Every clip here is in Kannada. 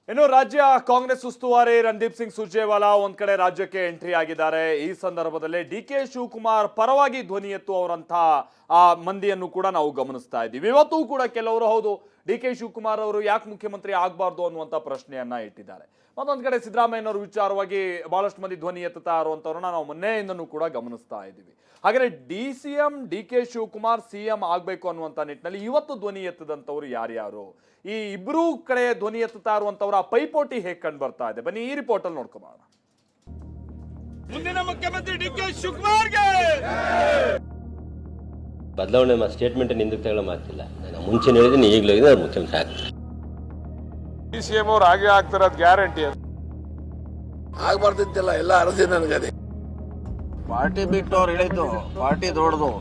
ಇನ್ನು ರಾಜ್ಯ ಕಾಂಗ್ರೆಸ್ ಉಸ್ತುವಾರಿ ರಣದೀಪ್ ಸಿಂಗ್ ಸುರ್ಜೇವಾಲಾ ಒಂದ್ ಕಡೆ ರಾಜ್ಯಕ್ಕೆ ಎಂಟ್ರಿ ಆಗಿದ್ದಾರೆ. ಈ ಸಂದರ್ಭದಲ್ಲಿ ಡಿ.ಕೆ. ಶಿವಕುಮಾರ್ ಪರವಾಗಿ ಧ್ವನಿ ಎತ್ತುವವರಂತಹ ಮಂದಿಯನ್ನು ಕೂಡ ನಾವು ಗಮನಿಸ್ತಾ ಇದ್ದೀವಿ. ಇವತ್ತು ಕೂಡ ಕೆಲವರು ಹೌದು ಡಿ.ಕೆ. ಶಿವಕುಮಾರ್ ಅವರು ಯಾಕೆ ಮುಖ್ಯಮಂತ್ರಿ ಆಗಬಾರ್ದು ಅನ್ನುವಂಥ ಪ್ರಶ್ನೆಯನ್ನ ಇಟ್ಟಿದ್ದಾರೆ. ಮತ್ತೊಂದ್ ಕಡೆ ಸಿದ್ದರಾಮಯ್ಯನವರು ವಿಚಾರವಾಗಿ ಬಹಳಷ್ಟು ಮಂದಿ ಧ್ವನಿ ಎತ್ತುತ್ತಾ ಇರುವಂತವ್ರನ್ನ ನಾವು ಮೊನ್ನೆಯಿಂದನೂ ಕೂಡ ಗಮನಿಸ್ತಾ ಇದ್ದೀವಿ. ಹಾಗಾದ್ರೆ ಡಿ.ಸಿ.ಎಂ ಡಿ.ಕೆ. ಶಿವಕುಮಾರ್ ಸಿಎಂ ಆಗ್ಬೇಕು ಅನ್ನುವಂಥ ನಿಟ್ಟಿನಲ್ಲಿ ಇವತ್ತು ಧ್ವನಿ ಎತ್ತದಂತವ್ರು ಯಾರ್ಯಾರು, ಈ ಇಬ್ಬರೂ ಕಡೆ ಧ್ವನಿ ಎತ್ತುತ್ತಾ ಇರುವಂತವರ ಪೈಪೋಟಿ ಹೇಗೆ ಕಂಡು ಬರ್ತಾ ಇದೆ, ಬನ್ನಿ ಈ ರಿಪೋರ್ಟ್ ಅಲ್ಲಿ ನೋಡ್ಕೊಬೋಣ. ಮುಂದಿನ ಮುಖ್ಯಮಂತ್ರಿ ಡಿ.ಕೆ. ಶಿವಕುಮಾರ್ಗೆ ಬದಲಾವಣೆ ಸ್ಟೇಟ್ಮೆಂಟ್ ಹಿಂದಕ್ಕೆ ತಗೊಳ್ಳೋ ಮಾತಿಲ್ಲ. ನಾನು ಮುಂಚೆ ಹೇಳಿದ್ದೀನಿ, ಈಗಲೂ ಇದೆ, ಅವ್ರು ಮುಖ್ಯಮಂತ್ರಿ ಆಗ್ತಾರೆ. ಡಿ.ಸಿ.ಎಂ ಅವ್ರು ಹಾಗೆ ಆಗ್ತಾರೆ, ಅದು ಗ್ಯಾರಂಟಿ. ಅದು ಆಗ್ಬಾರ್ದಿತ್ತಲ್ಲ, ಎಲ್ಲ ಅರಸಿ ನನಗದೆ. ಪಾರ್ಟಿ ಬಿಟ್ಟು ಅವ್ರು ಹೇಳಿದ್ದು ಪಾರ್ಟಿ ದೊಡ್ಡದು.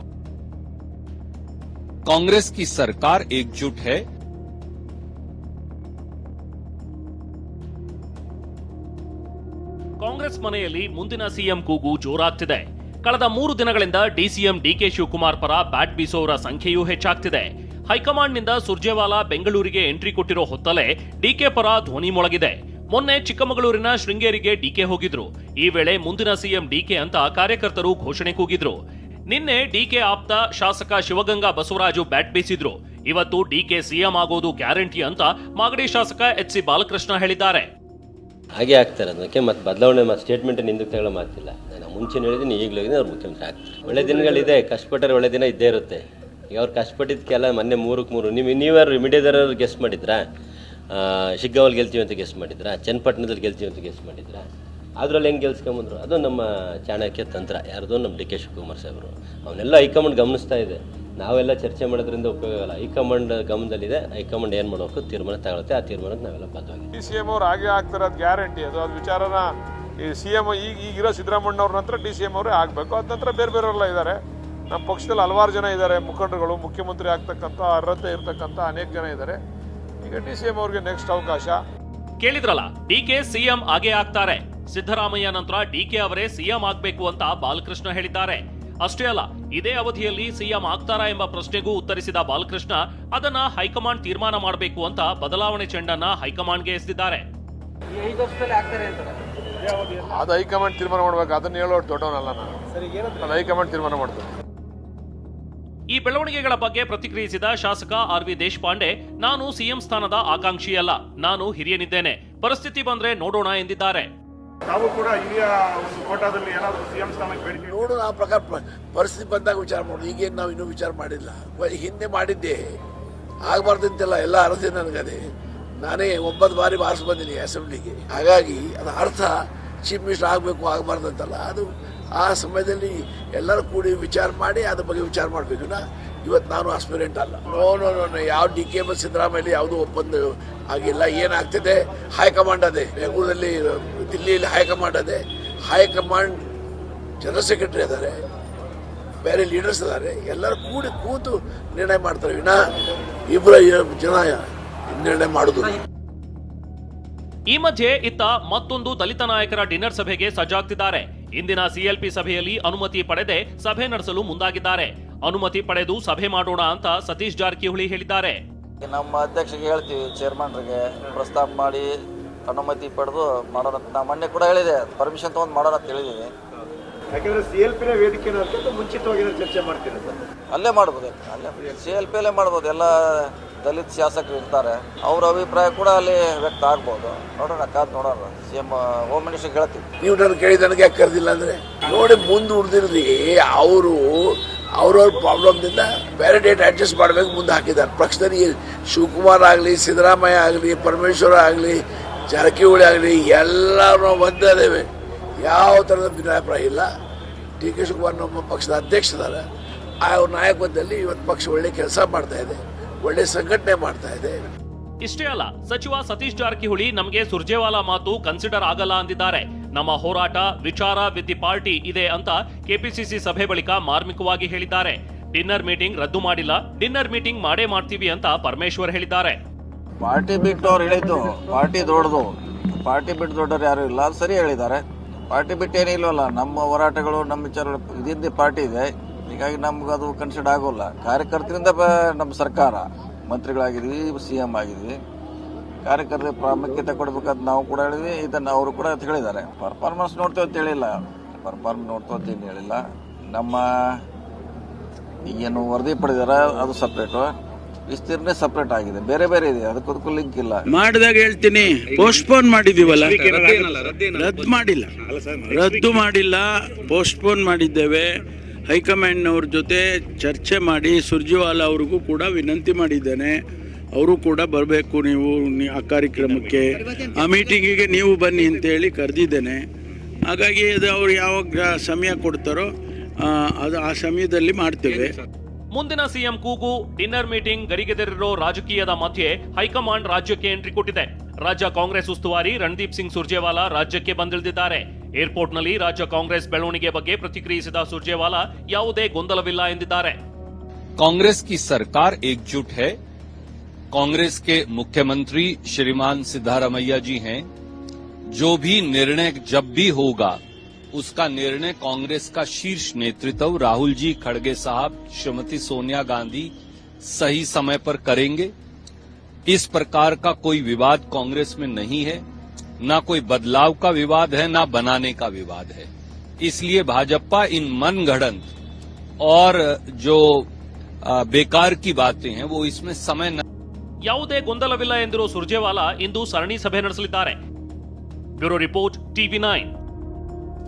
कांग्रेस की सरकार एकजुट है. ಕಾಂಗ್ರೆಸ್ ಮನೆಯಲ್ಲಿ ಮುಂದಿನ ಸಿಎಂ ಕೂಗು ಜೋರಾಗ್ತಿದೆ. ಕಳೆದ 3 ದಿನಗಳಿಂದ ಡಿಸಿಎಂ ಡಿಕೆ ಶಿವಕುಮಾರ್ ಪರ ಬ್ಯಾಟ್ ಬೀಸೋರ ಸಂಖ್ಯೆಯೂ ಹೆಚ್ಚಾಗ್ತಿದೆ. ಹೈಕಮಾಂಡ್ನಿಂದ ಸುರ್ಜೇವಾಲಾ ಬೆಂಗಳೂರಿಗೆ ಎಂಟ್ರಿ ಕೊಟ್ಟಿರೋ ಹೊತ್ತಲೇ ಡಿಕೆ ಪರ ಧ್ವನಿ ಮೊಳಗಿದೆ. ಮೊನ್ನೆ ಚಿಕ್ಕಮಗಳೂರಿನ ಶೃಂಗೇರಿಗೆ ಡಿಕೆ ಹೋಗಿದ್ರು. ಈ ವೇಳೆ ಮುಂದಿನ ಸಿಎಂ ಡಿಕೆ ಅಂತ ಕಾರ್ಯಕರ್ತರು ಘೋಷಣೆ ಕೂಗಿದ್ರು. ನಿನ್ನೆ ಡಿಕೆ ಆಪ್ತ ಶಾಸಕ ಶಿವಗಂಗಾ ಬಸವರಾಜು ಬ್ಯಾಟ್ ಬೀಸಿದ್ರು. ಇವತ್ತು ಡಿಕೆ ಸಿಎಂ ಆಗೋದು ಗ್ಯಾರಂಟಿ ಅಂತ ಮಾಗಡಿ ಶಾಸಕ ಎಚ್.ಸಿ. ಬಾಲಕೃಷ್ಣ ಹೇಳಿದ್ದಾರೆ. ಹಾಗೆ ಆಗ್ತಾರೆ, ಅದಕ್ಕೆ ಮತ್ತೆ ಬದಲಾವಣೆ ಸ್ಟೇಟ್ಮೆಂಟ್ ಹಿಂದಕ್ಕೆ ತಗೊಳ್ಳೋ ಮಾತಿಲ್ಲ. ನಾನು ಮುಂಚೆ ಹೇಳಿದ್ದೀನಿ, ಈಗಲೂ ಇದೆ, ಅವ್ರು ಮುಖ್ಯಮಂತ್ರಿ ಆಗ್ತಾರೆ. ಒಳ್ಳೆ ದಿನಗಳಿದೆ, ಕಷ್ಟಪಟ್ಟರೆ ಒಳ್ಳೆ ದಿನ ಇದ್ದೇ ಇರುತ್ತೆ. ಈಗ ಅವ್ರು ಕಷ್ಟಪಟ್ಟಿದ್ದಕ್ಕೆಲ್ಲ ಮೊನ್ನೆ 3 ನೀವ್ಯಾರು ಮೀಡಿಯಾದವ್ರು ಗೆಸ್ಟ್ ಮಾಡಿದ್ರಾ? ಶಿಗ್ಗಾವಲ್ಲಿ ಗೆಲ್ತೀವಿ ಅಂತ ಗೆಸ್ಟ್ ಮಾಡಿದ್ರಾ? ಚನ್ನಪಟ್ಟಣದಲ್ಲಿ ಗೆಲ್ತೀವಿ ಅಂತ ಗೆಸ್ಟ್ ಮಾಡಿದ್ರಾ? ಅದರಲ್ಲಿ ಹೆಂಗೆ ಗೆಲ್ಸ್ಕೊಂಬಂದ್ರು? ಅದು ನಮ್ಮ ಚಾಣಕ್ಯ ತಂತ್ರ. ಯಾರ್ದು? ನಮ್ಮ ಡಿ.ಕೆ. ಶಿವಕುಮಾರ್ ಸಾಹೇಬರು. ಅವನ್ನೆಲ್ಲ ಹೈಕಮಾಂಡ್ ಗಮನಿಸ್ತಾ ಇದೆ. ನಾವೆಲ್ಲ ಚರ್ಚೆ ಮಾಡೋದ್ರಿಂದ ಉಪಯೋಗ ಇಲ್ಲ. ಹೈಕಮಾಂಡ್ ಗಮನದಲ್ಲಿದೆ. ಹೈಕಮಾಂಡ್ ಏನು ಮಾಡಬೇಕು ತೀರ್ಮಾನ ತಗೊಳುತ್ತೆ. ಆ ತೀರ್ಮಾನಕ್ಕೆ ನಾವೆಲ್ಲ ಬದ್ಧವಾಗಿ. ಡಿ.ಸಿ.ಎಂ ಅವ್ರು ಹಾಗೆ ಆಗ್ತಾರೆ, ಅದು ಗ್ಯಾರಂಟಿ. ಅದು ವಿಚಾರನ ಈ ಸಿ.ಎಂ ಈಗಿರೋ ಸಿದ್ದರಾಮಯ್ಯವ್ರ ನಂತರ ಡಿ.ಸಿ.ಎಂ ಅವರೇ ಆಗಬೇಕು. ಅದ ನಂತರ ಬೇರೆಯವರೆಲ್ಲ ಇದ್ದಾರೆ. ನಮ್ಮ ಪಕ್ಷದಲ್ಲಿ ಹಲವಾರು ಜನ ಇದ್ದಾರೆ, ಮುಖಂಡರುಗಳು, ಮುಖ್ಯಮಂತ್ರಿ ಆಗ್ತಕ್ಕಂಥ ಅರ್ಹತೆ ಇರತಕ್ಕಂಥ ಅನೇಕ ಜನ ಇದ್ದಾರೆ. ಈಗ ಡಿ.ಸಿ.ಎಂ ಅವ್ರಿಗೆ ನೆಕ್ಸ್ಟ್ ಅವಕಾಶ. ಕೇಳಿದ್ರಲ್ಲ, ಡಿಕೆ ಸಿಎಂ ಆಗೇ ಆಗ್ತಾರೆ. ಸಿದ್ದರಾಮಯ್ಯ ನಂತರ ಡಿಕೆ ಅವರೇ ಸಿಎಂ ಆಗ್ಬೇಕು ಅಂತ ಬಾಲಕೃಷ್ಣ ಹೇಳಿದ್ದಾರೆ. ಅಷ್ಟೇ ಅಲ್ಲ, ಇದೇ ಅವಧಿಯಲ್ಲಿ ಸಿಎಂ ಆಗ್ತಾರಾ ಎಂಬ ಪ್ರಶ್ನೆಗೂ ಉತ್ತರಿಸಿದ ಬಾಲಕೃಷ್ಣ ಅದನ್ನ ಹೈಕಮಾಂಡ್ ತೀರ್ಮಾನ ಮಾಡಬೇಕು ಅಂತ ಬದಲಾವಣೆ ಚೆಂಡನ್ನ ಹೈಕಮಾಂಡ್ಗೆ ಎಸೆದಿದ್ದಾರೆ. ಅದು ಹೈಕಮಾಂಡ್ ತೀರ್ಮಾನ ಮಾಡ್ಬೇಕು. ಅದನ್ನ ಹೇಳೋದು ದೊಡ್ಡವನಲ್ಲ ನಾನು. ಅದು ಹೈಕಮಾಂಡ್ ತೀರ್ಮಾನ ಮಾಡ್ತಾರೆ. ಈ ಬೆಳವಣಿಗೆಗಳ ಬಗ್ಗೆ ಪ್ರತಿಕ್ರಿಯಿಸಿದ ಶಾಸಕ ಆರ್.ವಿ. ದೇಶಪಾಂಡೆ, ನಾನು ಸಿಎಂ ಸ್ಥಾನದ ಆಕಾಂಕ್ಷಿಯಲ್ಲ, ನಾನು ಹಿರಿಯನಿದ್ದೇನೆ, ಪರಿಸ್ಥಿತಿ ಬಂದ್ರೆ ನೋಡೋಣ ಎಂದಿದ್ದಾರೆ. ತಾವು ಕೂಡ ಹಿರಿಯ ಕೋಟಾದಲ್ಲಿ ಏನಾದರೂ ಸಿಎಂ ಸ್ಥಾನಕ್ಕೆ ಬೇಡಿಕೆ ನೋಡು, ಆ ಪ್ರಕಾರ ಪರಿಸ್ಥಿತಿ ಬಂದಾಗ ವಿಚಾರ ಮಾಡೋದು. ಈಗೇನು ನಾವು ಇನ್ನೂ ವಿಚಾರ ಮಾಡಿಲ್ಲ. ಹಿಂದೆ ಮಾಡಿದ್ದೆ, ಆಗಬಾರ್ದಂತೆಲ್ಲ, ಎಲ್ಲ ಅರಸಿ ನನಗದೆ. ನಾನೇ 9 ಬಾರಿ ಬಾರಿಸಿ ಬಂದೀನಿ ಅಸೆಂಬ್ಲಿಗೆ. ಹಾಗಾಗಿ ಅದರ ಅರ್ಥ ಚೀಫ್ ಮಿನಿಸ್ಟರ್ ಆಗಬೇಕು, ಆಗಬಾರ್ದಂತಲ್ಲ. ಅದು ಆ ಸಮಯದಲ್ಲಿ ಎಲ್ಲರೂ ಕೂಡಿ ವಿಚಾರ ಮಾಡಿ ಅದ್ರ ಬಗ್ಗೆ ವಿಚಾರ ಮಾಡಬೇಕು. ಇವತ್ತು ನಾನು ಆಸ್ಪಿರೆಂಟ್ ಅಲ್ಲ. ನೋ ಯಾವ ಡಿ.ಕೆ. ಮತ್ತು ಸಿದ್ದರಾಮಯ್ಯ ಯಾವುದೂ ಒಪ್ಪಂದ ಆಗಿಲ್ಲ. ಏನಾಗ್ತಿದೆ ಹೈಕಮಾಂಡ್ ಅದೇ. ಬೆಂಗಳೂರಲ್ಲಿ, ದಿಲ್ಲಿಯಲ್ಲಿ ಹೈಕಮಾಂಡ್ ಅದೇ. ಹೈಕಮಾಂಡ್ ಜನರಲ್ ಸೆಕ್ರೆಟರಿ ಇದ್ದಾರೆ, ಬೇರೆ ಲೀಡರ್ಸ್ ಇದ್ದಾರೆ. ಎಲ್ಲರೂ ಕೂತು ನಿರ್ಣಯ ಮಾಡ್ತಾರೆ. ಇಬ್ಬರ ಜನ ನಿರ್ಣಯ ಮಾಡುದು. ಈ ಮಧ್ಯೆ ಇತ್ತ ಮತ್ತೊಂದು ದಲಿತ ನಾಯಕರ ಡಿನ್ನರ್ ಸಭೆಗೆ ಸಜ್ಜಾಗ್ತಿದ್ದಾರೆ. ಇಂದಿನ ಸಿಎಲ್ಪಿ ಸಭೆಯಲ್ಲಿ ಅನುಮತಿ ಪಡೆದೇ ಸಭೆ ನಡೆಸಲು ಮುಂದಾಗಿದ್ದಾರೆ. ಅನುಮತಿ ಪಡೆದು ಸಭೆ ಮಾಡೋಣ ಅಂತ ಸತೀಶ್ ಜಾರಕಿಹೊಳಿ ಹೇಳಿದ್ದಾರೆ. ನಮ್ಮ ಅಧ್ಯಕ್ಷರಿಗೆ ಹೇಳ್ತೀವಿ, ಚೇರ್ಮನ್ರಿಗೆ ಪ್ರಸ್ತಾಪ ಮಾಡಿ ಅನುಮತಿ ಪಡೆದು ಮಾಡೋಣ. ನಾವು ಮೊನ್ನೆ ಕೂಡ ಹೇಳಿದೆ, ಪರ್ಮಿಷನ್ ತಗೊಂಡು ಮಾಡೋಣ ಅಂತ ಹೇಳಿದೀವಿ. ಯಾಕಂದ್ರೆ ಸಿಎಲ್ಪಿನ ವೇದಿಕೆನ ಮುಂಚಿತವಾಗಿ ಚರ್ಚೆ ಮಾಡ್ತೀರಾ ಸರ್? ಅಲ್ಲೇ ಮಾಡ್ಬೋದು, ಅಲ್ಲೇ CLP ಮಾಡ್ಬೋದು. ಎಲ್ಲ ದಲಿತ ಶಾಸಕರು ಇರ್ತಾರೆ, ಅವ್ರ ಅಭಿಪ್ರಾಯ ಕೂಡ ಅಲ್ಲಿ ವ್ಯಕ್ತ ಆಗ್ಬೋದು. ನೋಡೋಣ, ಕಾದ್ ನೋಡೋಣ. ಸಿಎಂ ಹೋಮ್ ಮಿನಿಸ್ಟರ್ ಹೇಳ್ತೀವಿ. ನೀವು ನಾನು ಕೇಳಿ ನನಗೆ ಯಾಕೆ ಕರೆದಿಲ್ಲ ಅಂದ್ರೆ, ನೋಡಿ ಮುಂದೆ ಉಳಿದಿರ್ಲಿ. ಅವ್ರವ್ರ ಪ್ರಾಬ್ಲಮ್ದಿಂದ ಬೇರೆ ಡೇಟ್ ಅಡ್ಜಸ್ಟ್ ಮಾಡಬೇಕು ಮುಂದೆ ಹಾಕಿದ್ದಾರೆ. ಪಕ್ಷದಲ್ಲಿ ಶಿವಕುಮಾರ್ ಆಗಲಿ, ಸಿದ್ದರಾಮಯ್ಯ ಆಗಲಿ, ಪರಮೇಶ್ವರ ಆಗಲಿ, ಜಾರಕಿಹೊಳಿ ಆಗಲಿ, ಎಲ್ಲರೂ ಒಂದೇವೆ. ಯಾವ ಥರದ ಭಿನ್ನಾಭಿಪ್ರಾಯ ಇಲ್ಲ. ಡಿ.ಕೆ. ಶಿವಕುಮಾರ್ ನಮ್ಮ ಪಕ್ಷದ ಅಧ್ಯಕ್ಷರಾದ ಅವ್ರ ನಾಯಕತ್ವದಲ್ಲಿ ಇವತ್ತು ಪಕ್ಷ ಒಳ್ಳೆ ಕೆಲಸ ಮಾಡ್ತಾ ಇದೆ, ಒಳ್ಳೆ ಸಂಘಟನೆ ಮಾಡ್ತಾ ಇದೆ. ಇಷ್ಟೇ ಅಲ್ಲ, ಸಚಿವ ಸತೀಶ್ ಜಾರಕಿಹೊಳಿ ನಮಗೆ ಸುರ್ಜೇವಾಲಾ ಮಾತು ಕನ್ಸಿಡರ್ ಆಗಲ್ಲ ಅಂದಿದ್ದಾರೆ. ನಮ್ಮ ಹೋರಾಟ, ವಿಚಾರ ವಿತ್ ದಿ ಪಾರ್ಟಿ ಇದೆ ಅಂತ ಕೆಪಿಸಿಸಿ ಸಭೆ ಬಳಿಕ ಮಾರ್ಮಿಕವಾಗಿ ಹೇಳಿದ್ದಾರೆ. ಡಿನ್ನರ್ ಮೀಟಿಂಗ್ ರದ್ದು ಮಾಡಿಲ್ಲ, ಡಿನ್ನರ್ ಮೀಟಿಂಗ್ ಮಾಡೇ ಮಾಡ್ತೀವಿ ಅಂತ ಪರಮೇಶ್ವರ್ ಹೇಳಿದ್ದಾರೆ. ಪಾರ್ಟಿ ಬಿಟ್ಟು ಅವ್ರು ಹೇಳಿದ್ದು ಪಾರ್ಟಿ ದೊಡ್ಡದು. ಪಾರ್ಟಿ ಬಿಟ್ಟು ದೊಡ್ಡರು ಯಾರು ಇಲ್ಲ, ಅದು ಸರಿ ಹೇಳಿದ್ದಾರೆ. ಪಾರ್ಟಿ ಬಿಟ್ಟು ಏನಿಲ್ವಲ್ಲ, ನಮ್ಮ ಹೋರಾಟಗಳು, ನಮ್ಮ ವಿಚಾರಗಳು ಇದಿಂದ ಪಾರ್ಟಿ ಇದೆ. ಹೀಗಾಗಿ ನಮ್ಗದು ಕನ್ಸಿಡರ್ ಆಗೋಲ್ಲ. ಕಾರ್ಯಕರ್ತರಿಂದ ನಮ್ಮ ಸರ್ಕಾರ ಮಂತ್ರಿಗಳಾಗಿದ್ವಿ, CM ಆಗಿದ್ವಿ. ಕಾರ್ಯಕರ್ತರಿಗೆ ಪ್ರಾಮುಖ್ಯತೆ ಕೊಡಬೇಕಂತ ನಾವು ಕೂಡ ಹೇಳಿದ್ವಿ, ಇದನ್ನು ಅವರು ಕೂಡ ಹೇಳಿದ್ದಾರೆ. ಪರ್ಫಾರ್ಮೆನ್ಸ್ ನೋಡ್ತೇವೆ ಅಂತ ಹೇಳಿಲ್ಲ, ಪರ್ಫಾರ್ಮೆನ್ಸ್ ನೋಡ್ತೇವೆ ಅಂತ ಏನು ಹೇಳಿಲ್ಲ. ನಮ್ಮ ಈಗೇನು ವರದಿ ಪಡೆದಾರ ಅದು ಸಪ್ರೇಟು, ವಿಸ್ತೀರ್ಣ ಸಪ್ರೇಟ್ ಆಗಿದೆ, ಬೇರೆ ಬೇರೆ ಇದೆ, ಅದಕ್ಕೂ ಲಿಂಕ್ ಇಲ್ಲ. ಮಾಡಿದಾಗ ಹೇಳ್ತೀನಿ, ಪೋಸ್ಟ್ಪೋನ್ ಮಾಡಿದೀವಲ್ಲ, ರದ್ದು ಮಾಡಿಲ್ಲ, ಪೋಸ್ಟ್ಪೋನ್ ಮಾಡಿದ್ದೇವೆ. ಹೈಕಮಾಂಡ್ನವ್ರ ಜೊತೆ ಚರ್ಚೆ ಮಾಡಿ ಸುರ್ಜೇವಾಲಾ ಅವ್ರಿಗೂ ಕೂಡ ವಿನಂತಿ ಮಾಡಿದ್ದೇನೆ, ಅವರು ಕೂಡ ಬರಬೇಕು ನೀವು ಆ ಕಾರ್ಯಕ್ರಮಕ್ಕೆ, ಆ ಮೀಟಿಂಗಿಗೆ ನೀವು ಬನ್ನಿ ಅಂತೇಳಿ ಕರೆದಿದ್ದೇನೆ. ಹಾಗಾಗಿ ಅದು ಅವ್ರು ಯಾವಾಗ ಸಮಯ ಕೊಡ್ತಾರೋ ಅದು ಆ ಸಮಯದಲ್ಲಿ ಮಾಡ್ತೇವೆ. ಮುಂದಿನ ಸಿಎಂ ಕೂಗು, ಡಿನ್ನರ್ ಮೀಟಿಂಗ್ ಗರಿಗೆದರಿರೋ ರಾಜಕೀಯದ ಮಧ್ಯೆ ಹೈಕಮಾಂಡ್ ರಾಜ್ಯಕ್ಕೆ ಎಂಟ್ರಿ ಕೊಟ್ಟಿದೆ. ರಾಜ್ಯ ಕಾಂಗ್ರೆಸ್ ಉಸ್ತುವಾರಿ ರಣದೀಪ್ ಸಿಂಗ್ ಸುರ್ಜೇವಾಲಾ ರಾಜ್ಯಕ್ಕೆ ಬಂದಿಳಿದಿದ್ದಾರೆ. ಏರ್ಪೋರ್ಟ್ನಲ್ಲಿ ರಾಜ್ಯ ಕಾಂಗ್ರೆಸ್ ಬೆಳವಣಿಗೆ ಬಗ್ಗೆ ಪ್ರತಿಕ್ರಿಯಿಸಿದ ಸುರ್ಜೇವಾಲಾ ಯಾವುದೇ ಗೊಂದಲವಿಲ್ಲ ಎಂದಿದ್ದಾರೆ. कांग्रेस की सरकार एकजुट है। कांग्रेस के मुख्यमंत्री श्रीमान सिद्धारमैया जी हैं। जो भी निर्णय जब भी होगा उसका निर्णय कांग्रेस का शीर्ष नेतृत्व राहुल जी, खड़गे साहब, श्रीमती सोनिया गांधी सही समय पर करेंगे। इस प्रकार का कोई विवाद कांग्रेस में नहीं है, ना कोई बदलाव का विवाद है, ना बनाने का विवाद है। इसलिए भाजपा इन मनगढ़ंत और जो बेकार की बातें हैं वो इसमें समय न ಯಾವುದೇ ಗೊಂದಲವಿಲ್ಲ ಎಂದಿರುವ ಸುರ್ಜೇವಾಲಾ ಇಂದು ಸರಣಿ ಸಭೆ ನಡೆಸಲಿದ್ದಾರೆ. Bureau report, TV9.